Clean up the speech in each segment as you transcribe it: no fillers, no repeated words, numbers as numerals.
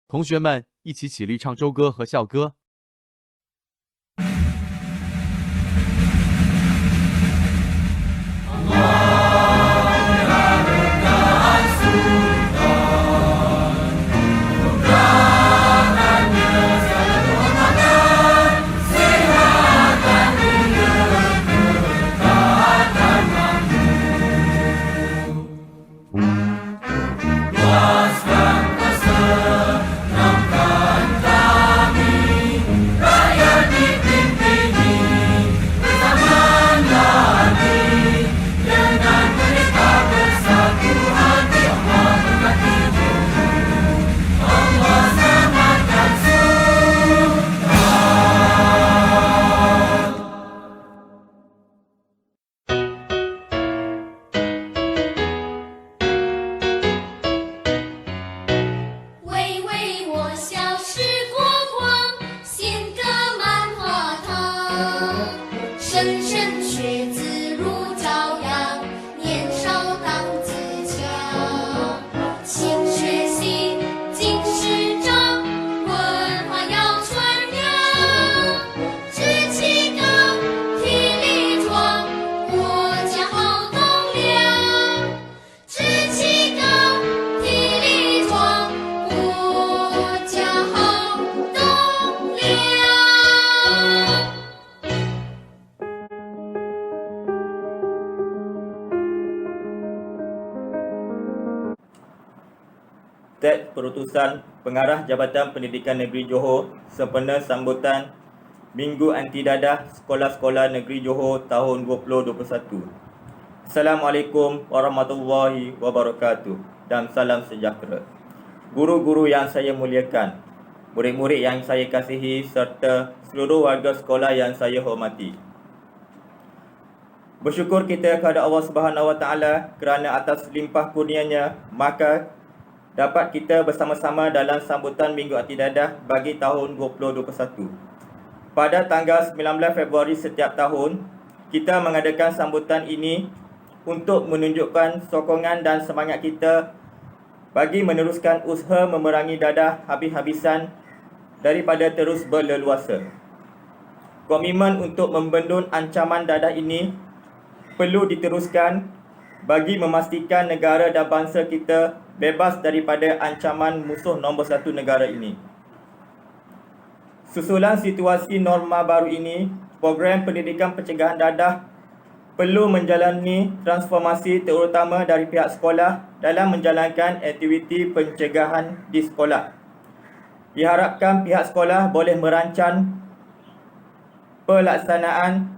同学们一起起立唱周歌和校歌。巍巍我校是国光，献歌满华堂。莘莘学子如朝阳，年少当自强。勤学习，经师长，文化要传扬。志气高，体力壮，国家好栋梁。志气高，体力壮。国家好栋梁。Teks Perutusan Pengarah Jabatan Pendidikan Negeri Johor sempena sambutan Minggu Anti Dadah Sekolah-Sekolah Negeri Johor tahun 2021. Assalamualaikum warahmatullahi wabarakatuh dan salam sejahtera. Guru-guru yang saya muliakan, murid-murid yang saya kasihi serta seluruh warga sekolah yang saya hormati. Bersyukur kita kepada Allah Subhanahu Wa Taala kerana atas limpah kurnianya maka dapat kita bersama-sama dalam sambutan Minggu Anti Dadah bagi tahun 2021. Pada tanggal 19 Februari setiap tahun, kita mengadakan sambutan ini untuk menunjukkan sokongan dan semangat kita bagi meneruskan usaha memerangi dadah habis-habisan daripada terus berleluasa. Komitmen untuk membendung ancaman dadah ini perlu diteruskan bagi memastikan negara dan bangsa kita bebas daripada ancaman musuh nombor satu negara ini. Susulan situasi norma baru ini, program pendidikan pencegahan dadah perlu menjalani transformasi terutama dari pihak sekolah dalam menjalankan aktiviti pencegahan di sekolah. Diharapkan pihak sekolah boleh merancang pelaksanaan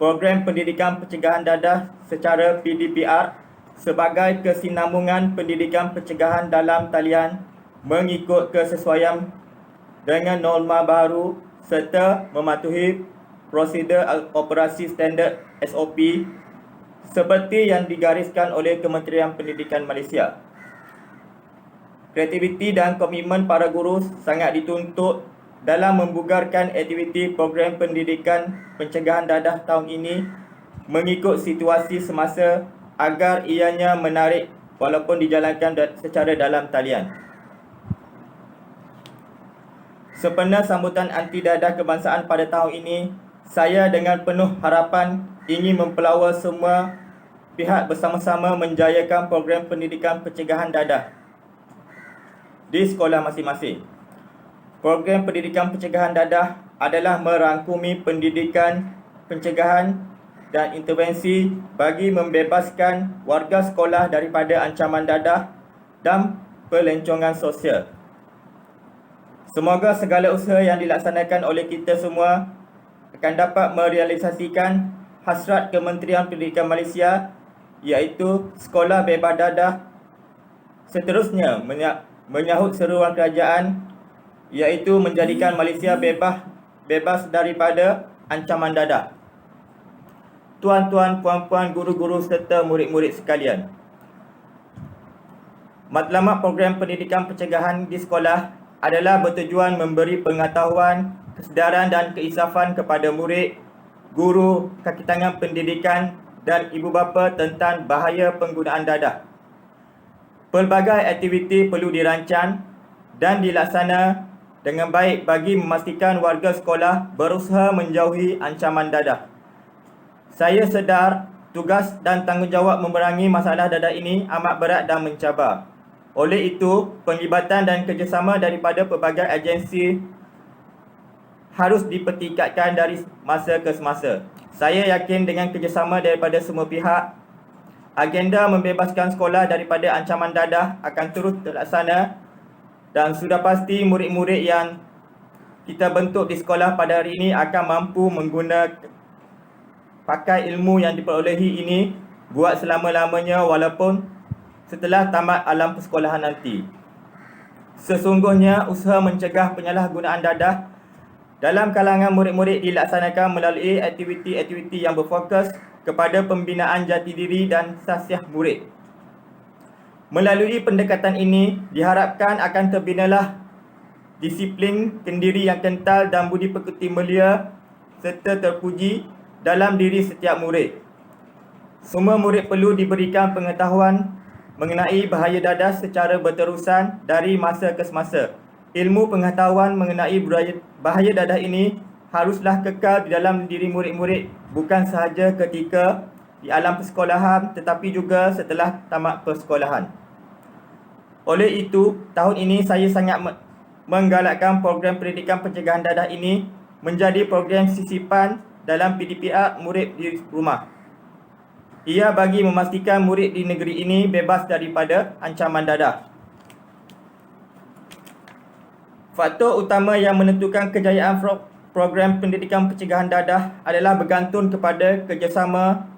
program pendidikan pencegahan dadah secara PDPR sebagai kesinambungan pendidikan pencegahan dalam talian mengikut kesesuaian dengan norma baru serta mematuhi prosedur operasi standard SOP seperti yang digariskan oleh Kementerian Pendidikan Malaysia. Kreativiti dan komitmen para guru sangat dituntut dalam membugarkan aktiviti program pendidikan pencegahan dadah tahun ini mengikut situasi semasa agar ianya menarik walaupun dijalankan secara dalam talian. Sempena sambutan anti dadah kebangsaan pada tahun ini, saya dengan penuh harapan ingin mempelawa semua pihak bersama-sama menjayakan program pendidikan pencegahan dadah di sekolah masing-masing. Program pendidikan pencegahan dadah adalah merangkumi pendidikan pencegahan dan intervensi bagi membebaskan warga sekolah daripada ancaman dadah dan pelancongan sosial. Semoga segala usaha yang dilaksanakan oleh kita semua akan dapat merealisasikan hasrat Kementerian Pendidikan Malaysia iaitu sekolah bebas dadah. Seterusnya menyahut seruan kerajaan iaitu menjadikan Malaysia bebas daripada ancaman dadah. Tuan-tuan, puan-puan, guru-guru serta murid-murid sekalian, matlamat program pendidikan pencegahan di sekolah adalah bertujuan memberi pengetahuan, kesedaran dan keinsafan kepada murid, guru, kaki tangan pendidikan dan ibu bapa tentang bahaya penggunaan dadah. Pelbagai aktiviti perlu dirancang dan dilaksana dengan baik bagi memastikan warga sekolah berusaha menjauhi ancaman dadah. Saya sedar tugas dan tanggungjawab memerangi masalah dadah ini amat berat dan mencabar. Oleh itu, penglibatan dan kerjasama daripada pelbagai agensi harus dipertingkatkan dari masa ke semasa. Saya yakin dengan kerjasama daripada semua pihak, agenda membebaskan sekolah daripada ancaman dadah akan terus terlaksana dan sudah pasti murid-murid yang kita bentuk di sekolah pada hari ini akan mampu pakai ilmu yang diperolehi ini buat selama-lamanya walaupun setelah tamat alam persekolahan nanti. Sesungguhnya usaha mencegah penyalahgunaan dadah dalam kalangan murid-murid dilaksanakan melalui aktiviti-aktiviti yang berfokus kepada pembinaan jati diri dan sahsiah murid. Melalui pendekatan ini, diharapkan akan terbinalah disiplin, kendiri yang kental dan budi pekerti mulia serta terpuji dalam diri setiap murid. Semua murid perlu diberikan pengetahuan mengenai bahaya dadah secara berterusan dari masa ke semasa. Ilmu pengetahuan mengenai bahaya dadah ini haruslah kekal di dalam diri murid-murid, bukan sahaja ketika di alam persekolahan tetapi juga setelah tamat persekolahan. Oleh itu, tahun ini saya sangat menggalakkan program pendidikan pencegahan dadah ini menjadi program sisipan dalam PDPR murid di rumah. Ia bagi memastikan murid di negeri ini bebas daripada ancaman dadah. Faktor utama yang menentukan kejayaan program pendidikan pencegahan dadah adalah bergantung kepada kerjasama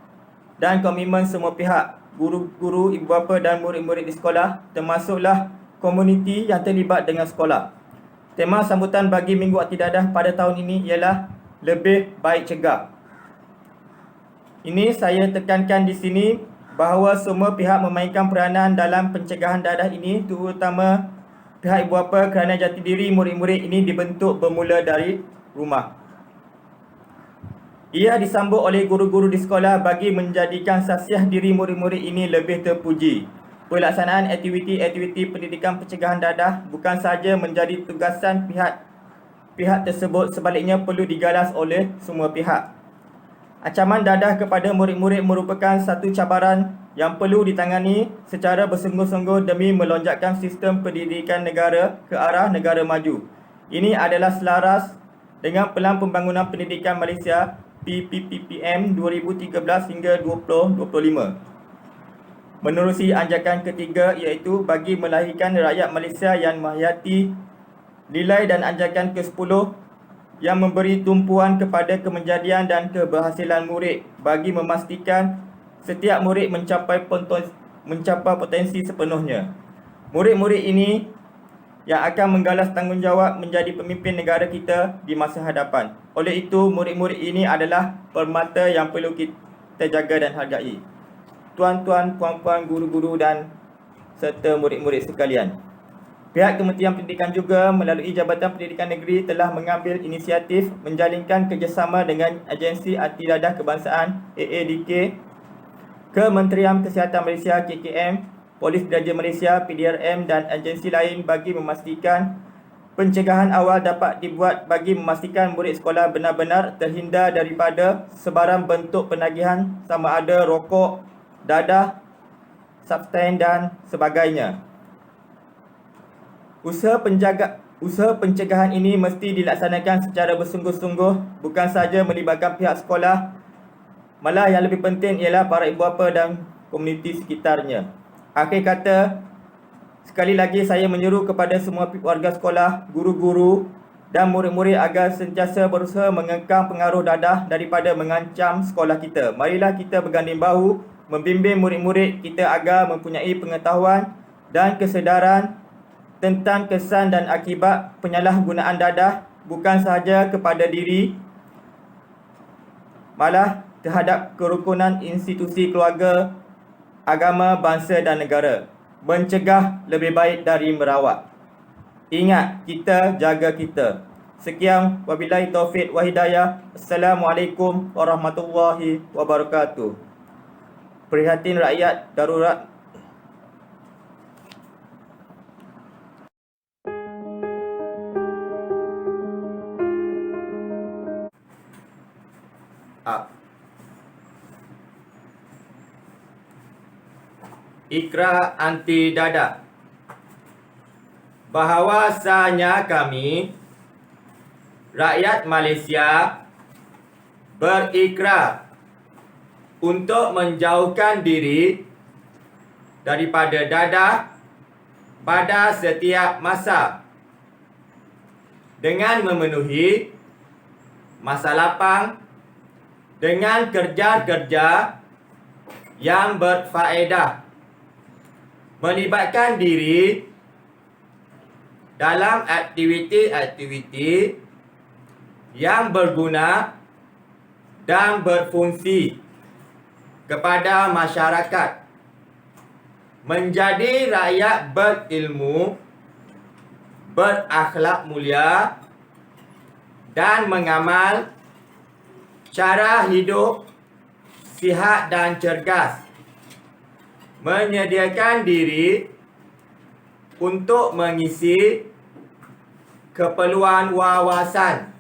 dan komitmen semua pihak, guru-guru, ibu bapa dan murid-murid di sekolah, termasuklah komuniti yang terlibat dengan sekolah. Tema sambutan bagi Minggu Anti Dadah pada tahun ini ialah lebih baik cegah. Ini saya tekankan di sini bahawa semua pihak memainkan peranan dalam pencegahan dadah ini, terutama pihak ibu bapa, kerana jati diri murid-murid ini dibentuk bermula dari rumah. Ia disambut oleh guru-guru di sekolah bagi menjadikan sahsiah diri murid-murid ini lebih terpuji. Pelaksanaan aktiviti-aktiviti pendidikan pencegahan dadah bukan sahaja menjadi tugasan pihak tersebut, sebaliknya perlu digalas oleh semua pihak. Ancaman dadah kepada murid-murid merupakan satu cabaran yang perlu ditangani secara bersungguh-sungguh demi melonjakkan sistem pendidikan negara ke arah negara maju. Ini adalah selaras dengan Pelan Pembangunan Pendidikan Malaysia PPPM 2013 hingga 2025. Menerusi anjakan ketiga iaitu bagi melahirkan rakyat Malaysia yang menghayati nilai dan anjakan ke-10 yang memberi tumpuan kepada kemenjadian dan keberhasilan murid bagi memastikan setiap murid mencapai potensi sepenuhnya. Murid-murid ini yang akan menggalas tanggungjawab menjadi pemimpin negara kita di masa hadapan. Oleh itu, murid-murid ini adalah permata yang perlu kita jaga dan hargai. Tuan-tuan, puan-puan, guru-guru dan serta murid-murid sekalian, pihak Kementerian Pendidikan juga melalui Jabatan Pendidikan Negeri telah mengambil inisiatif menjalinkan kerjasama dengan Agensi Anti Dadah Kebangsaan AADK, Kementerian Kesihatan Malaysia KKM, Polis Diraja Malaysia PDRM dan agensi lain bagi memastikan pencegahan awal dapat dibuat bagi memastikan murid sekolah benar-benar terhindar daripada sebarang bentuk penagihan sama ada rokok, dadah, substan dan sebagainya. Usaha pencegahan ini mesti dilaksanakan secara bersungguh-sungguh, bukan sahaja melibatkan pihak sekolah, malah yang lebih penting ialah para ibu bapa dan komuniti sekitarnya. Akhir kata, sekali lagi saya menyeru kepada semua warga sekolah, guru-guru dan murid-murid agar sentiasa berusaha mengekang pengaruh dadah daripada mengancam sekolah kita. Marilah kita berganding bahu membimbing murid-murid kita agar mempunyai pengetahuan dan kesedaran tentang kesan dan akibat penyalahgunaan dadah bukan sahaja kepada diri, malah terhadap kerukunan institusi keluarga, agama, bangsa dan negara. Mencegah lebih baik dari merawat. Ingat, kita jaga kita. Sekian, wabillahi taufiq wa hidayah. Assalamualaikum warahmatullahi wabarakatuh. Prihatin rakyat darurat. Ikrar Anti Dadah. Bahawasanya kami, rakyat Malaysia, berikrar untuk menjauhkan diri daripada dadah pada setiap masa dengan memenuhi masa lapang dengan kerja-kerja yang berfaedah, melibatkan diri dalam aktiviti-aktiviti yang berguna dan berfungsi kepada masyarakat, menjadi rakyat berilmu, berakhlak mulia dan mengamal cara hidup sihat dan cergas, menyediakan diri untuk mengisi keperluan wawasan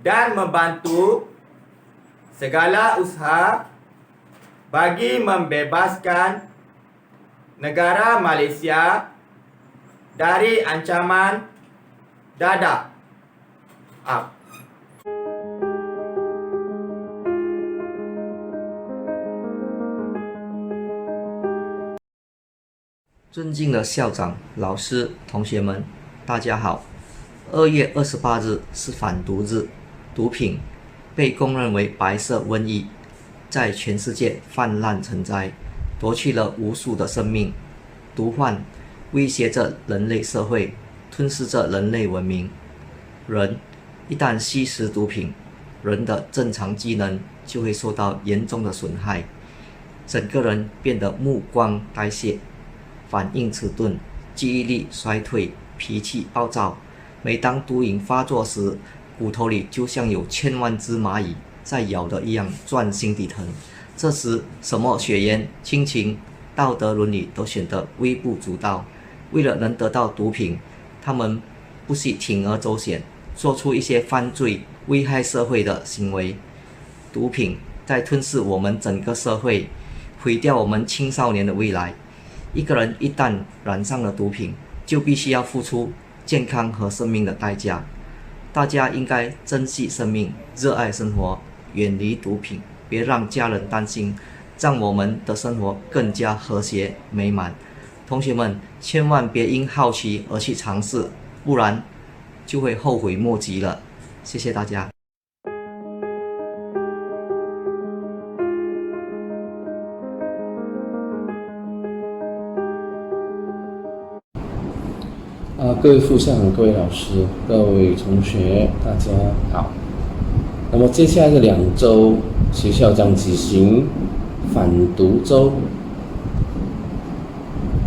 dan membantu segala usaha bagi membebaskan negara Malaysia dari ancaman dadah. 尊敬的校长、老师、同学们，大家好。2月28日是反毒日，毒品被公认为白色瘟疫，在全世界泛滥成灾，夺去了无数的生命。毒贩威胁着人类社会，吞噬着人类文明。人一旦吸食毒品，人的正常机能就会受到严重的损害，整个人变得目光呆滞，反应迟钝，记忆力衰退，脾气暴躁。每当毒瘾发作时，骨头里就像有千万只蚂蚁在咬的一样，钻心底疼。这时，什么血缘、亲情、道德伦理都显得微不足道。为了能得到毒品，他们不惜铤而走险，做出一些犯罪、危害社会的行为。毒品在吞噬我们整个社会，毁掉我们青少年的未来。一个人一旦染上了毒品，就必须要付出健康和生命的代价。大家应该珍惜生命，热爱生活，远离毒品，别让家人担心，让我们的生活更加和谐美满。同学们，千万别因好奇而去尝试，不然就会后悔莫及了。谢谢大家。各位副校长、各位老师、各位同学，大家好。那么接下来的2周，学校将举行反毒周。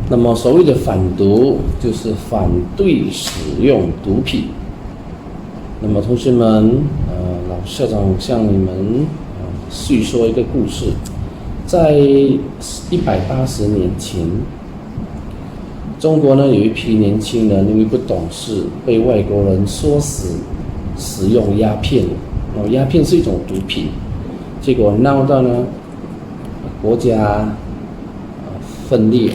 那么所谓的反毒，就是反对使用毒品。那么同学们，老校长向你们叙说一个故事，在180年前。中国呢有一批年轻人因为不懂事，被外国人唆使使用鸦片。鸦片是一种毒品，结果闹到呢国家分裂，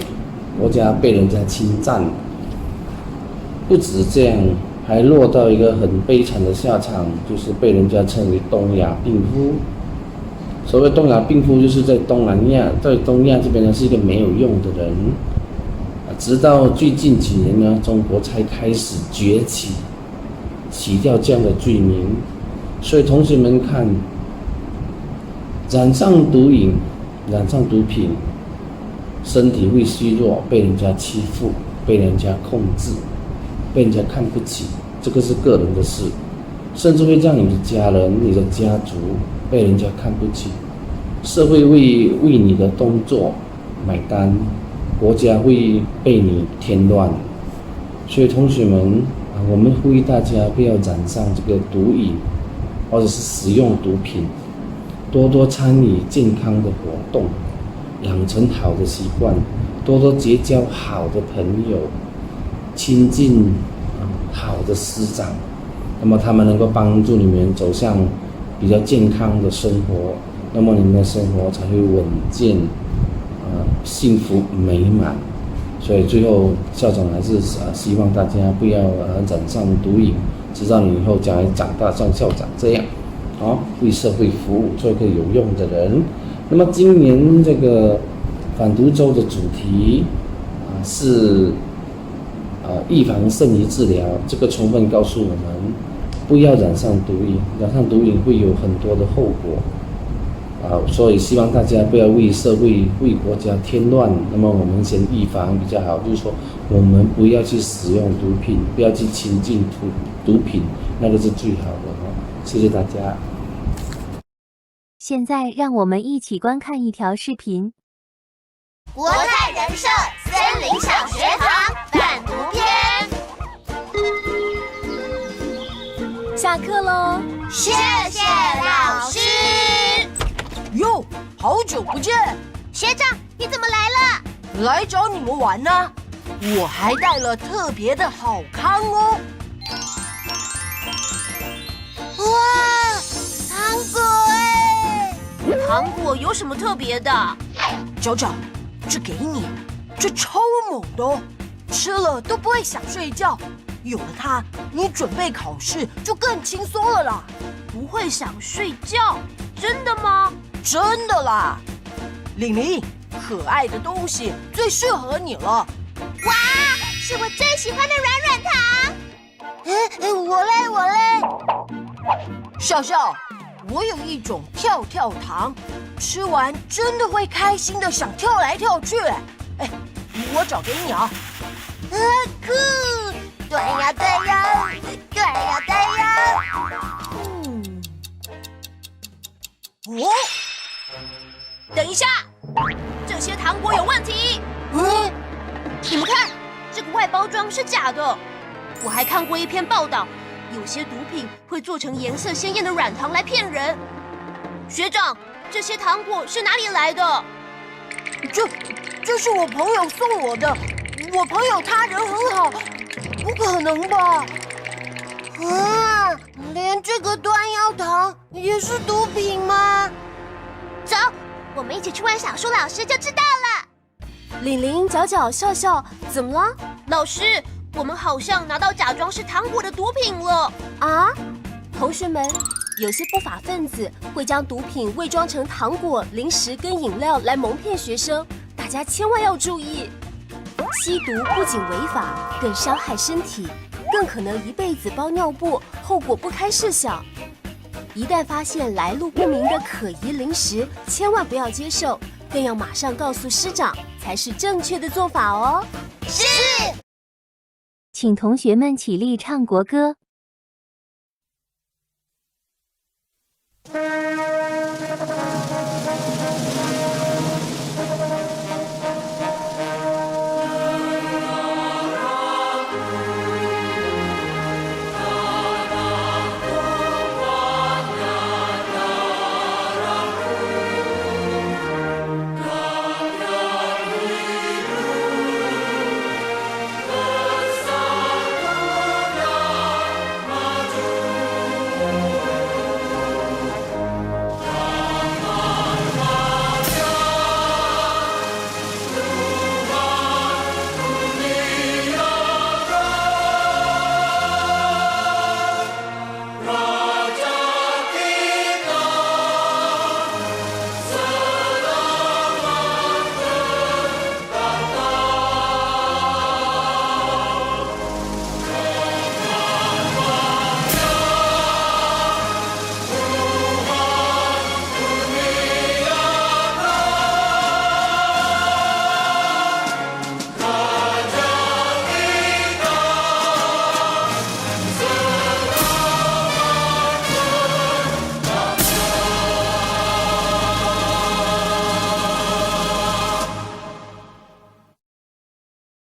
国家被人家侵占。不止这样，还落到一个很悲惨的下场，就是被人家称为东亚病夫。所谓东亚病夫，就是在东南亚，在东亚这边呢是一个没有用的人。直到最近几年呢，中国才开始崛起，洗掉这样的罪名。所以同学们看，染上毒瘾、染上毒品，身体会虚弱，被人家欺负，被人家控制，被人家看不起，这个是个人的事，甚至会让你的家人、你的家族被人家看不起，社会会为你的动作买单。国家会被你添乱，所以同学们，我们呼吁大家不要染上这个毒瘾，或者是使用毒品，多多参与健康的活动，养成好的习惯，多多结交好的朋友，亲近好的师长，那么他们能够帮助你们走向比较健康的生活，那么你们的生活才会稳健，幸福美满。所以最后校长还是希望大家不要染上毒瘾，直到你以后将来长大像校长这样，为社会服务，做一个有用的人。那么今年这个反毒周的主题是预防胜于治疗，这个充分告诉我们不要染上毒瘾，染上毒瘾会有很多的后果。所以希望大家不要为社会、为国家添乱。那么我们先预防比较好，就是说我们不要去使用毒品，不要去亲近毒品，那个是最好的。谢谢大家。现在让我们一起观看一条视频。国泰人寿森林小学堂反毒篇，下课喽！谢谢老师。哟，好久不见！学长，你怎么来了？来找你们玩呢。我还带了特别的好康哦。哇，糖果哎！糖果有什么特别的？角角，这给你，这超猛的哦，吃了都不会想睡觉。有了它，你准备考试就更轻松了啦。不会想睡觉？真的吗？真的啦。玲玲，可爱的东西最适合你了。哇，是我最喜欢的软糖。我嘞。笑笑，我有一种跳跳糖，吃完真的会开心的想跳来跳去。我找给你啊。酷！对呀。等一下，这些糖果有问题。你们看，这个外包装是假的。我还看过一篇报道，有些毒品会做成颜色鲜艳的软糖来骗人。学长，这些糖果是哪里来的？这是我朋友送我的。我朋友他人很好，不可能吧？连这个端药糖也是毒品吗？走，我们一起去问小树老师就知道了。玲玲、角角、笑笑，怎么了？老师，我们好像拿到假装是糖果的毒品了。啊？同学们，有些不法分子会将毒品伪装成糖果、零食跟饮料来蒙骗学生，大家千万要注意。吸毒不仅违法，更伤害身体，更可能一辈子包尿布，后果不堪设想。一旦发现来路不明的可疑零食，千万不要接受，更要马上告诉师长，才是正确的做法哦。是。请同学们起立唱国歌。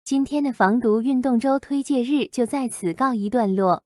今天的防毒运动周推介日就在此告一段落。